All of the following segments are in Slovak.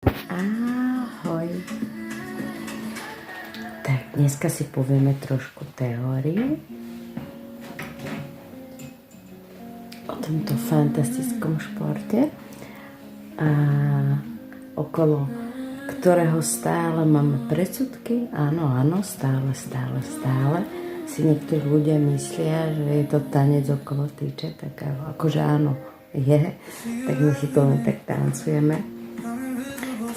Ahoj. Tak dneska si povieme trošku teóriu o tomto fantastickom športe, a okolo ktorého stále máme predsudky. Áno, stále si niektorí ľudia myslia, že je to tanec okolo tyče, tak akože áno, je, tak my si to len tak tancujeme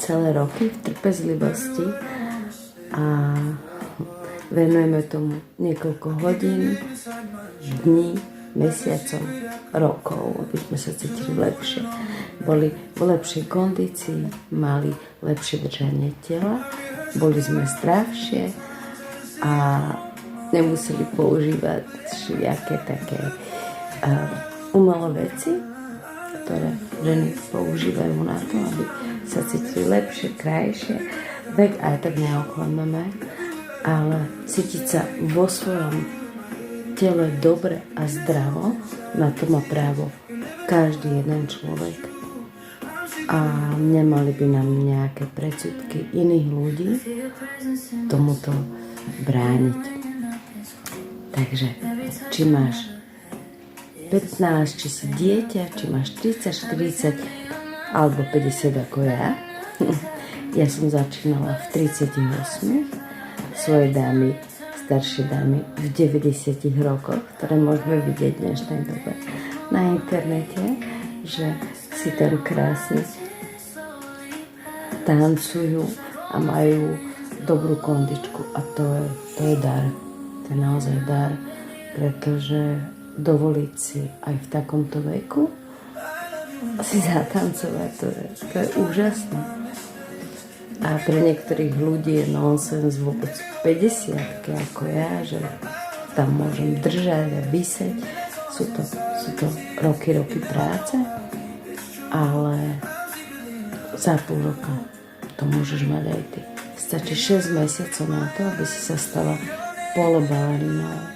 celé roky v trpezlivosti a venujeme tomu niekoľko hodín, dní, mesiacov, rokov, aby sme sa cítili lepšie. Boli v lepšej kondícii, mali lepšie držanie tela, boli sme zdravšie a nemuseli používať všelijaké také umelé veci, ktoré ženy používajú na to, aby sa cítili lepšie, krajšie. Vek aj tak neoklameme, ale cítiť sa vo svojom tele dobre a zdravo, na to má právo každý jeden človek. A nemali by nám nejaké predsudky iných ľudí tomuto brániť. Takže, či máš 15, či si dieťa, či máš 30, 40 alebo 50 ako ja. Ja som začínala v 38, svoje dámy, staršie dámy v 90 rokoch, ktoré môžeme vidieť v dnešnej dobe na internete, že si tam krásne tancujú a majú dobrú kondičku, a to je dar. To je naozaj dar, pretože dovoliť si aj v takomto veku si zatancovať, to je úžasné. A pre niektorých ľudí je nonsens vôbec 50-ky ako ja, že tam môžem držať a vyseť. Sú to roky práce, ale za pol roka to môžeš mať aj ty. Stačí 6 mesiacov na to, aby si sa stala polobalerinou.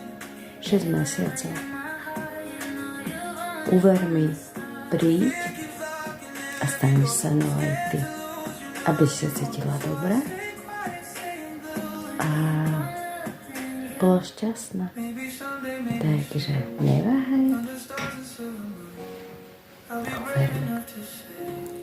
6 mesiacov. Uver mi, príď a staneš sa aj ty, aby si sa cítila dobre a bola šťastná. Takže neváhaj a uver mi.